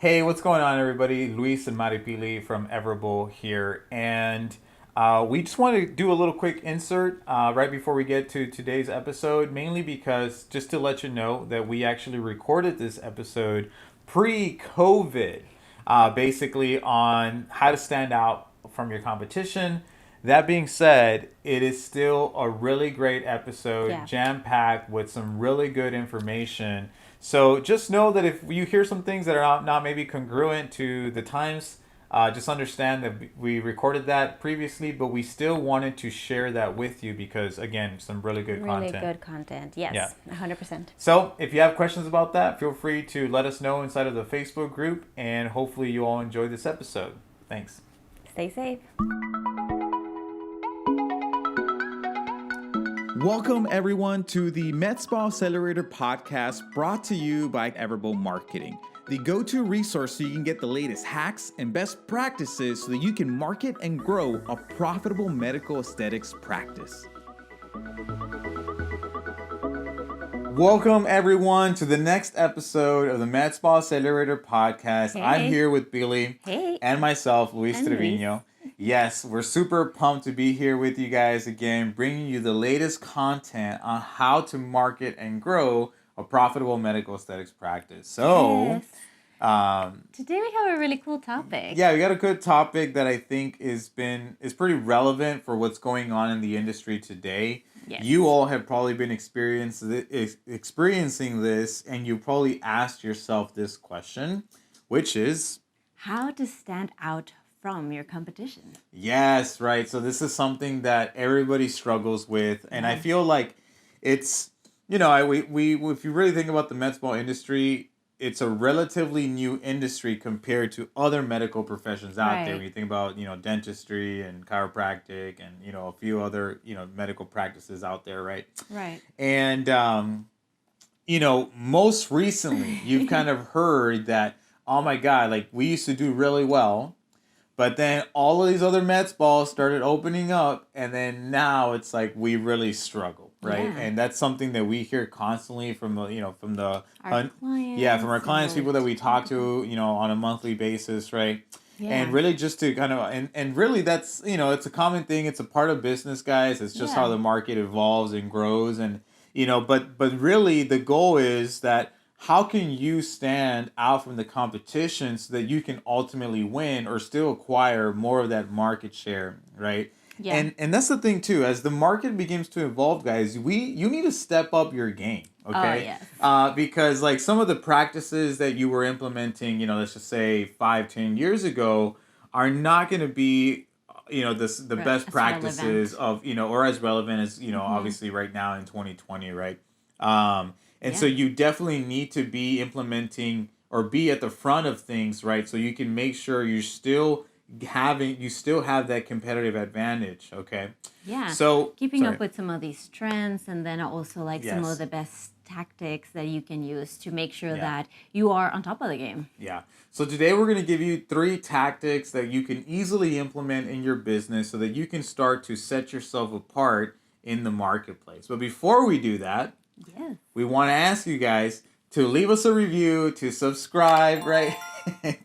Hey, what's going on, everybody? Luis and Maripili from Everable here. And we just want to do a little quick insert right before we get to today's episode, mainly because just to let you know that we actually recorded this episode pre-COVID, basically on how to stand out from your competition. That being said, it is still a really great episode, Yeah. jam-packed with some really good information. So just know that if you hear some things that are not maybe congruent to the times, just understand that we recorded that previously, but we still wanted to share that with you because, again, some really good Really content. good content. Yeah. Yes, 100%. So if you have questions about that, feel free to let us know inside of the Facebook group, and hopefully you all enjoy this episode. Thanks. Stay safe. Welcome, everyone, to the Med Spa Accelerator Podcast brought to you by Everable Marketing, the go-to resource so you can get the latest hacks and best practices so that you can market and grow a profitable medical aesthetics practice. Welcome, everyone, to the next episode of the Med Spa Accelerator Podcast. Hey. I'm here with Billy Hey. and myself, Luis And Trevino. Yes, we're super pumped to be here with you guys again, bringing you the latest content on how to market and grow a profitable medical aesthetics practice. So, Yes. Today we have a really cool topic. yeah, we got a good topic that I think is pretty relevant for what's going on in the industry today. Yes. You all have probably been experiencing this, and you probably asked yourself this question, which is, How to stand out from your competition. yes, right. So this is something that everybody struggles with, and I feel like it's, we if you really think about the med spa industry, it's a relatively new industry compared to other medical professions out there. Right. When you think about, dentistry and chiropractic and, a few other, medical practices out there, right? Right. And, most recently, you've kind of heard that, oh my God, like we used to do really well, but then all of these other med spas started opening up, and then now it's like we really struggle, right? Yeah. And that's something that we hear constantly from the, Our clients. yeah, from our clients, and people that we talk to, on a monthly basis, right? Yeah. And really just to kind of, and really that's, it's a common thing. It's a part of business, guys. It's just Yeah. how the market evolves and grows. And, but really the goal is that how can you stand out from the competition so that you can ultimately win or still acquire more of that market share, right? Yeah. And that's the thing too. As the market begins to evolve, guys, you need to step up your game. Okay. yes. Because like some of the practices that you were implementing, let's just say 5-10 years ago, are not going to be, the best as practices of, or as relevant as, obviously right now in 2020, right? And so you definitely need to be implementing or be at the front of things, right? So you can make sure you still have that competitive advantage, okay? Yeah. So Keeping sorry. up with some of these trends, and then also like some Yes. of the best tactics that you can use to make sure Yeah. that you are on top of the game. Yeah. So today we're going to give you 3 tactics that you can easily implement in your business so that you can start to set yourself apart in the marketplace. But before we do that, Yes. we want to ask you guys to leave us a review, to subscribe, right?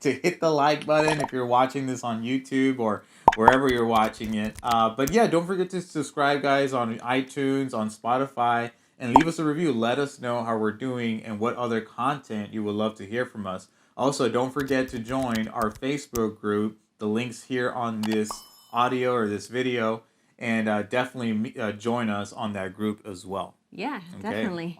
To hit the like button if you're watching this on YouTube or wherever you're watching it. But yeah, don't forget to subscribe, guys, on iTunes, on Spotify, and leave us a review. Let us know how we're doing and what other content you would love to hear from us. Also, don't forget to join our Facebook group. The link's here on this audio or this video. And definitely join us on that group as well. Yeah, Okay. definitely.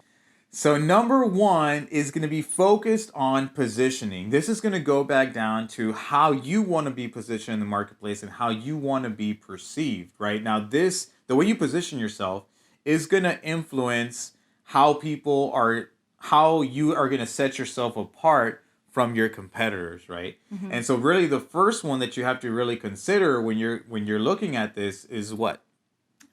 So number 1 is going to be focused on positioning. This is going to go back down to how you want to be positioned in the marketplace and how you want to be perceived, right? Now the way you position yourself is going to influence how you are going to set yourself apart from your competitors, right? Mm-hmm. And so really the first one that you have to really consider when you're looking at this is what?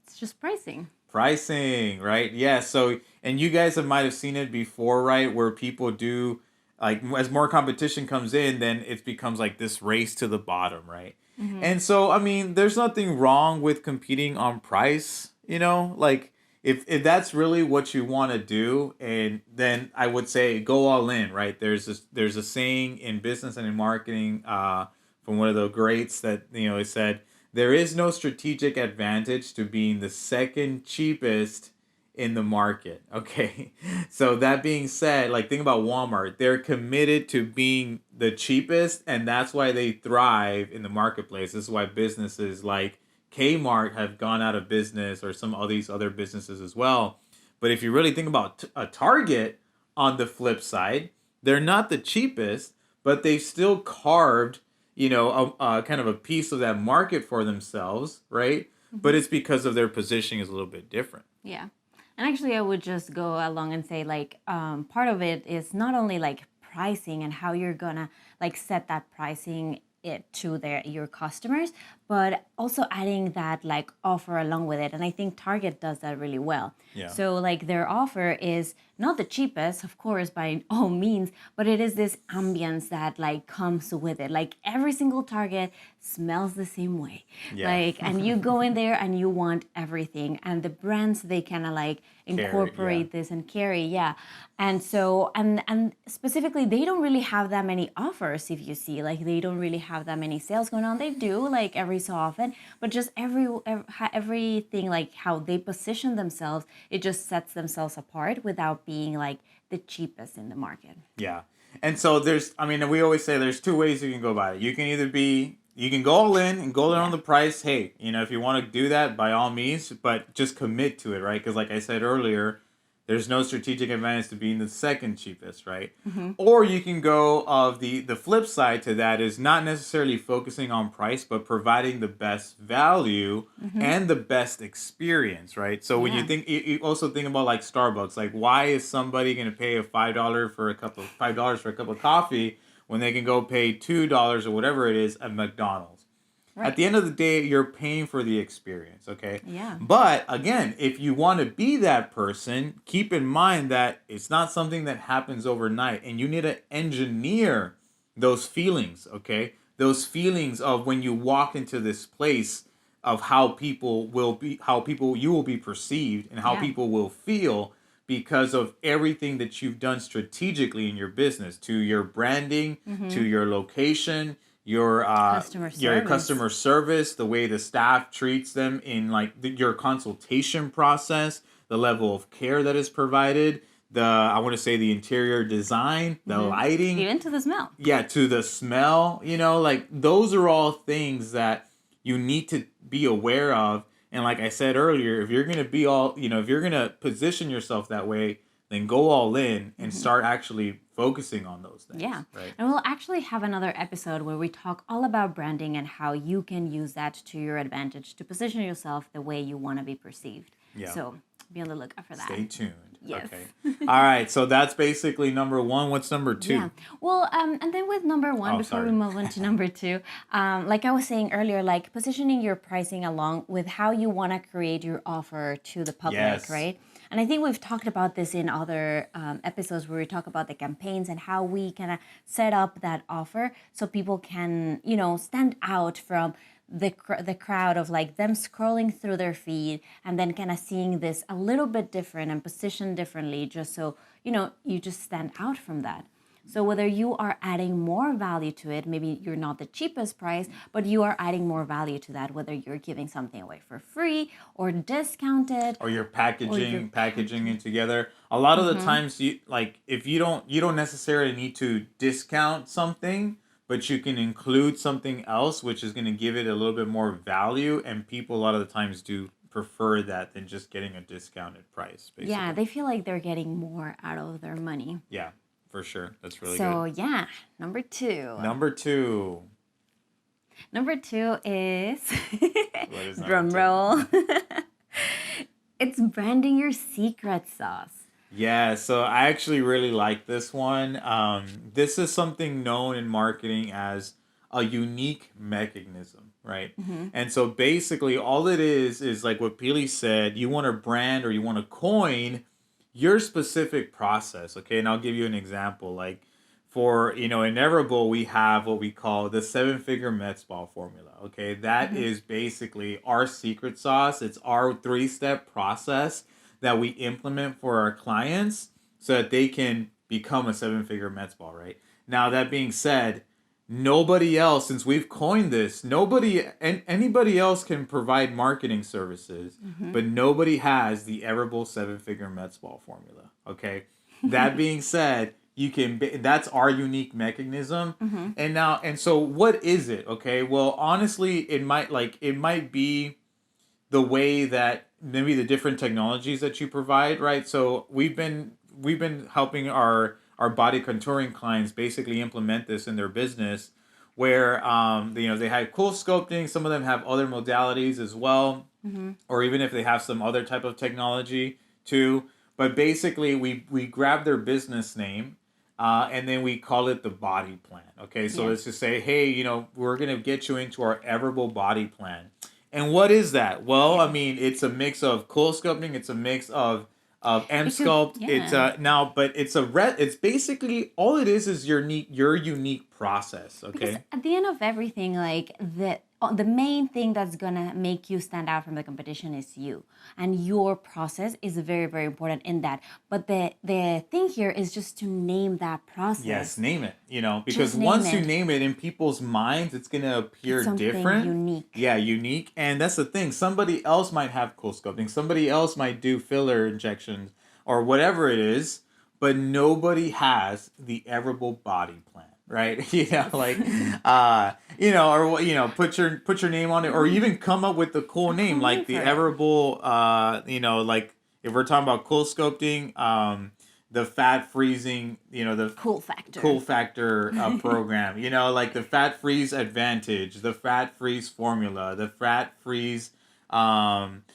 It's just pricing. Pricing, right? Yeah. So, and you guys might have seen it before, right? Where people do, like, as more competition comes in, then it becomes like this race to the bottom, right? Mm-hmm. And so, I mean, there's nothing wrong with competing on price, like, if that's really what you want to do, and then I would say go all in, right? There's a saying in business and in marketing from one of the greats that it said there is no strategic advantage to being the second cheapest in the market. Okay. So that being said, like think about Walmart. They're committed to being the cheapest, and that's why they thrive in the marketplace. This is why businesses like Kmart have gone out of business, or some of these other businesses as well. But if you really think about a Target on the flip side, they're not the cheapest, but they've still carved, a kind of a piece of that market for themselves, right? But it's because of their positioning is a little bit different. Yeah. And actually, I would just go along and say, like, part of it is not only like pricing and how you're gonna like set that pricing it to your customers, but also adding that like offer along with it. And I think Target does that really well. Yeah. So like their offer is not the cheapest, of course, by all means, but it is this ambience that like comes with it. Like every single Target smells the same way. Yeah. Like, and you go in there and you want everything. And the brands, they kind of like incorporate this and carry. Yeah. And so, and specifically, they don't really have that many offers. If you see, like, they don't really have that many sales going on. They do like every so often, but just everything, like how they position themselves, it just sets themselves apart without being like the cheapest in the market. Yeah. And so we always say there's two ways you can go about it. You can go all in and go in on the price. Hey, if you want to do that, by all means, but just commit to it, right? Because like I said earlier, there's no strategic advantage to being the second cheapest, right? Mm-hmm. Or you can go of the flip side to that is not necessarily focusing on price, but providing the best value and the best experience, right? So when you also think about like Starbucks, like why is somebody going to pay a $5 for a cup of coffee when they can go pay $2 or whatever it is at McDonald's? Right. At the end of the day, you're paying for the experience, okay? Yeah. But again, if you want to be that person, keep in mind that it's not something that happens overnight, and you need to engineer those feelings, okay? Those feelings of when you walk into this place of how you will be perceived and how people will feel because of everything that you've done strategically in your business, to your branding, to your location, your customer service, the way the staff treats them in like your consultation process, the level of care that is provided, the interior design, the lighting, even to the smell. Yeah, to the smell, like those are all things that you need to be aware of. And like I said earlier, if you're going to if you're going to position yourself that way, then go all in and start actually focusing on those things. Yeah. Right? And we'll actually have another episode where we talk all about branding and how you can use that to your advantage to position yourself the way you want to be perceived. Yeah. So be on the lookout for that. Stay tuned. Yes. Okay. All right. So that's basically number one. What's number two? Yeah. Well, and then with number one, before we move on to number two, like I was saying earlier, like positioning your pricing along with how you want to create your offer to the public, right? And I think we've talked about this in other episodes where we talk about the campaigns and how we kind of set up that offer so people can, stand out from the crowd of like them scrolling through their feed and then kind of seeing this a little bit different and positioned differently, just so, you just stand out from that. So whether you are adding more value to it, maybe you're not the cheapest price, but you are adding more value to that, whether you're giving something away for free or discounted, or you're packaging it together. A lot of the times, you don't necessarily need to discount something, but you can include something else, which is going to give it a little bit more value, and people a lot of the times do prefer that than just getting a discounted price. Basically. Yeah, they feel like they're getting more out of their money. Yeah. For sure. That's really good. So, yeah, number two. Number two is, what is drum roll. It's branding your secret sauce. Yeah, so I actually really like this one. This is something known in marketing as a unique mechanism, right? And so basically all it is like what Pili said, you want to brand or you want to coin your specific process, okay? And I'll give you an example. Like for, in Everable, we have what we call the 7-figure Med Spa formula, okay? That is basically our secret sauce. It's our 3-step process that we implement for our clients so that they can become a 7-figure med spa, right? Now, that being said, nobody else, since we've coined this, anybody else can provide marketing services, but nobody has the Everable 7-figure med spa formula. Okay. That being said, that's our unique mechanism. And so what is it? Okay. Well, honestly, it might be the way that maybe the different technologies that you provide, right? So we've been helping our body contouring clients basically implement this in their business, where they have cool sculpting. Some of them have other modalities as well, or even if they have some other type of technology too. But basically, we grab their business name, and then we call it the body plan. Okay, so let's just say, hey, we're gonna get you into our Everable body plan. And what is that? Well, I mean, it's a mix of cool sculpting. It's a mix of M Sculpt. It's but it's basically all it is your unique process. Okay. Because at the end of everything, like the main thing that's gonna make you stand out from the competition is you, and your process is very, very important in that. But the thing here is just to name that process. Yes, name it. Because once you name it in people's minds, it's gonna appear different, unique. Yeah, unique. And that's the thing. Somebody else might have cool sculpting. Somebody else might do filler injections or whatever it is, but nobody has the Everable body plan. Right, or put your name on it, or even come up with the cool name, like the Everable. Like if we're talking about cool sculpting, the fat freezing, the cool factor program, like the fat freeze advantage, the fat freeze formula, the fat freeze program,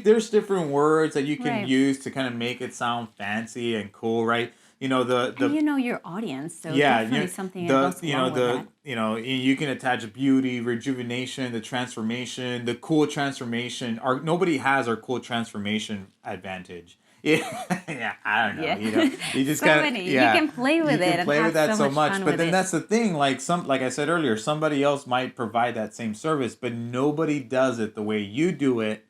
there's different words that you can use to kind of make it sound fancy and cool, right? And your audience, so definitely something that goes along with that. You can attach beauty, rejuvenation, the transformation, the cool transformation. Nobody has our cool transformation advantage. Yeah, I don't know. Yeah. You just so gotta, many. You can play with it. You can play with that so much, but then it. that's the thing. Like I said earlier, somebody else might provide that same service, but nobody does it the way you do it,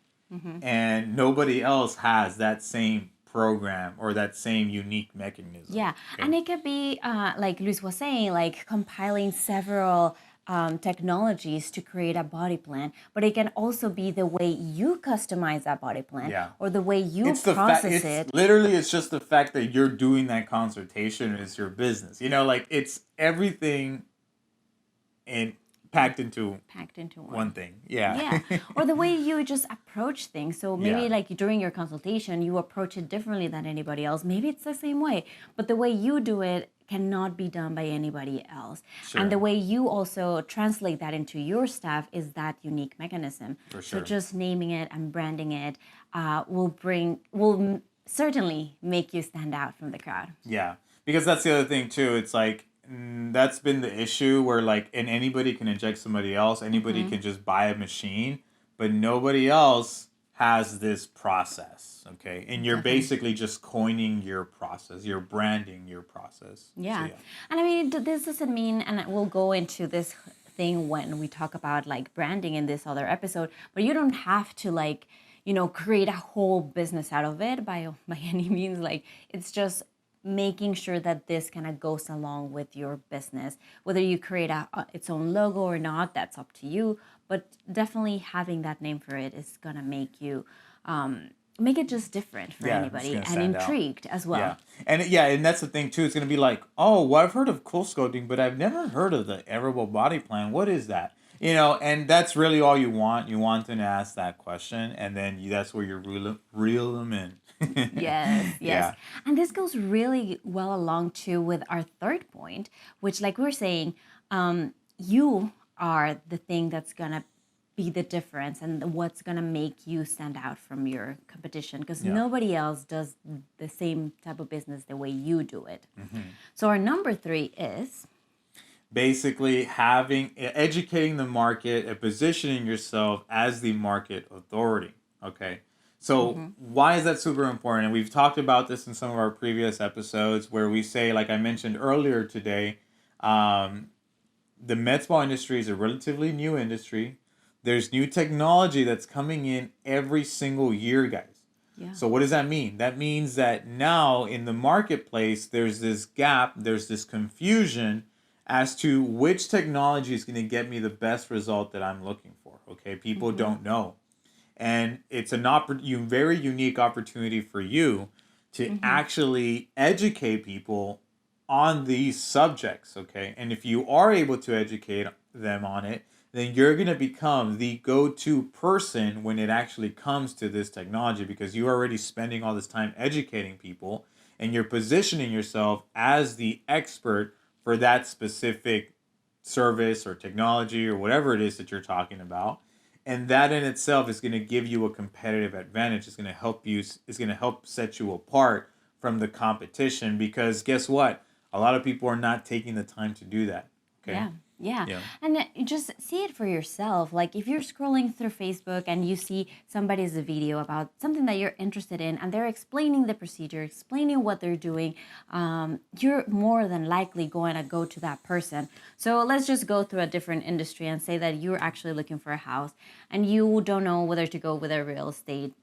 and nobody else has that same program or that same unique mechanism. Yeah, okay. And it could be like Luis was saying, like compiling several technologies to create a body plan, but it can also be the way you customize that body plan, or the way you process it. Literally, it's just the fact that you're doing that consultation is your business. It's everything packed into one thing. Yeah. Or the way you just approach things. So maybe like during your consultation, you approach it differently than anybody else. Maybe it's the same way, but the way you do it cannot be done by anybody else. Sure. And the way you also translate that into your staff is that unique mechanism. For sure. So just naming it and branding it will certainly make you stand out from the crowd. Yeah, because that's the other thing too. It's like, that's been the issue where and anybody can inject somebody else. Anybody can just buy a machine, but nobody else has this process. Okay. And you're basically just coining your process. You're branding your process. Yeah. And I mean, this doesn't mean, and we'll go into this thing when we talk about like branding in this other episode, but you don't have to create a whole business out of it by any means. Like it's just making sure that this kind of goes along with your business. Whether you create its own logo or not, that's up to you. But definitely having that name for it is gonna make you make it just different for anybody and intrigued as well. Yeah, and that's the thing too. It's gonna be like, oh, well, I've heard of cool sculpting, but I've never heard of the Everable body plan. What is that? And that's really all you want. You want them to ask that question, and then that's where you reel them in. Yes. Yeah. And this goes really well along too with our third point, which, like we were saying, you are the thing that's gonna be the difference and what's gonna make you stand out from your competition, because nobody else does the same type of business the way you do it. So our number 3 is basically educating the market and positioning yourself as the market authority. Okay. So why is that super important? And we've talked about this in some of our previous episodes where we say, like I mentioned earlier today, the med spa industry is a relatively new industry. there's new technology that's coming in every single year, guys. Yeah. So what does that mean? That means that now in the marketplace, there's this gap, there's this confusion as to which technology is going to get me the best result that I'm looking for. Okay, people don't know. And it's an very unique opportunity for you to actually educate people on these subjects, okay? And if you are able to educate them on it, then you're going to become the go-to person when it actually comes to this technology, because you're already spending all this time educating people and you're positioning yourself as the expert for that specific service or technology or whatever it is that you're talking about. And that in itself is going to give you a competitive advantage. It's going to help set you apart from the competition, because guess what? A lot of people are not taking the time to do that. Okay? Yeah. And just see it for yourself. Like if you're scrolling through Facebook and you see somebody's video about something that you're interested in and they're explaining the procedure, explaining what they're doing, you're more than likely going to go to that person. So let's just go through a different industry and say that you're actually looking for a house and you don't know whether to go with a real estate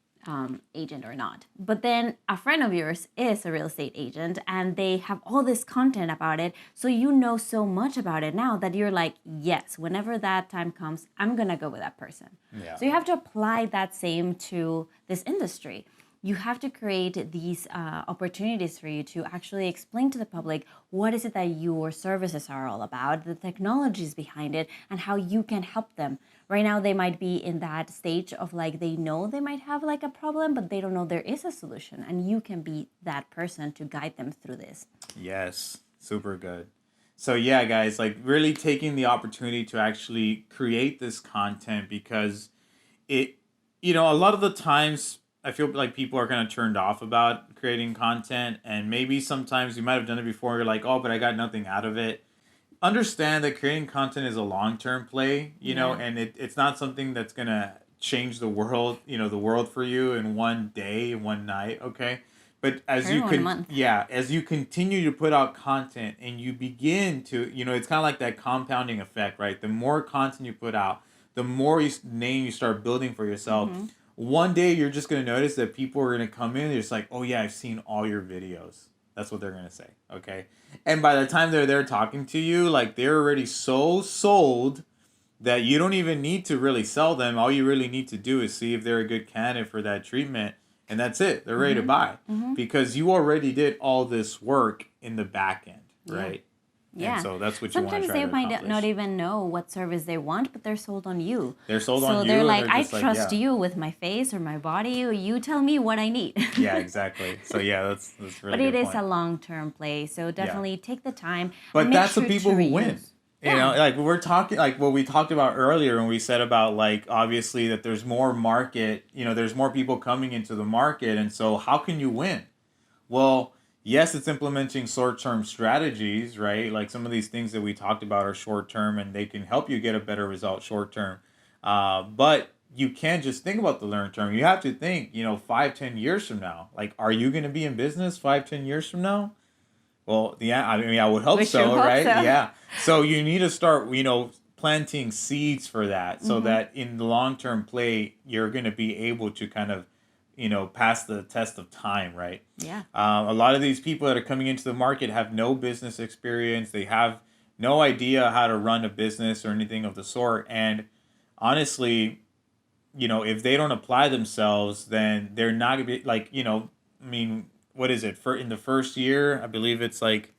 agent or not. But then a friend of yours is a real estate agent and they have all this content about it. So you know so much about it now that you're like, yes, whenever that time comes, I'm going to go with that person. Yeah. So you have to apply that same to this industry. You have to create these opportunities for you to actually explain to the public what is it that your services are all about, the technologies behind it, and how you can help them. Right now, they might be in that stage of like they know they might have like a problem, but they don't know there is a solution, and you can be that person to guide them through this. Yes, super good. So yeah, guys, like really taking the opportunity to actually create this content, because it, a lot of the times I feel like people are kind of turned off about creating content, and maybe sometimes you might have done it before. You're like, oh, but I got nothing out of it. Understand that creating content is a long-term play, you know, and it's not something that's going to change the world, the world for you in one day, one night. Okay. But as as you continue to put out content and you begin to, it's kind of like that compounding effect, right? The more content you put out, the more name you start building for yourself. One day you're just going to notice that people are going to come in and it's like, oh yeah, I've seen all your videos. That's what they're going to say. Okay. And by the time they're there talking to you, like they're already so sold that you don't even need to really sell them. All you really need to do is see if they're a good candidate for that treatment. And that's it. They're ready to buy because you already did all this work in the back end, right? Yeah. And so that's what sometimes you want to try they to might accomplish. not even know what service they want, but they're sold on you. They're sold on you. So they're like, I just trust you with my face or my body. You tell me what I need. Yeah, exactly. So yeah, that's really. But it is a long-term play, so definitely take the time. But and make that's sure the people to who reuse. win. You know, like we're talking, like what we talked about earlier when we said about like obviously that there's more market. There's more people coming into the market, and so how can you win? Well, yes, it's implementing short-term strategies, right? Like some of these things that we talked about are short-term and they can help you get a better result short-term. But you can't just think about the long-term. You have to think, 5-10 years from now. Like, are you going to be in business 5-10 years from now? Well, yeah, I mean, I would hope so, right? Yeah. So you need to start, planting seeds for that so that in the long-term play, you're going to be able to kind of, pass the test of time, right? Yeah. A lot of these people that are coming into the market have no business experience. They have no idea how to run a business or anything of the sort. And honestly, if they don't apply themselves, then they're not going to be like, what is it? In the first year, I believe it's like,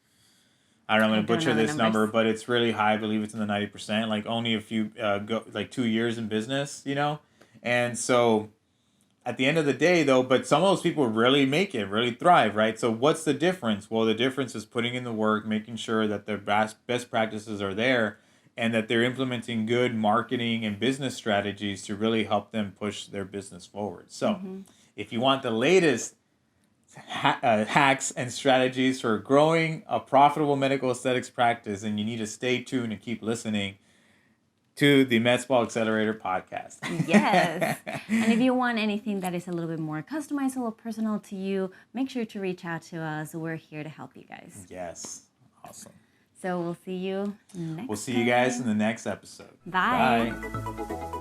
I don't know, I'm going to butcher this number, but it's really high. I believe it's in the 90%, like only a few, 2 years in business, And so at the end of the day, though, but some of those people really make it, really thrive, right? So what's the difference? Well, the difference is putting in the work, making sure that their best practices are there and that they're implementing good marketing and business strategies to really help them push their business forward. So if you want the latest hacks and strategies for growing a profitable medical aesthetics practice, and you need to stay tuned and keep listening to the Med Spa Accelerator Podcast. Yes. And if you want anything that is a little bit more customizable, personal to you, make sure to reach out to us. We're here to help you guys. Yes. Awesome. So we'll see you next We'll see you guys in the next episode. Bye. Bye.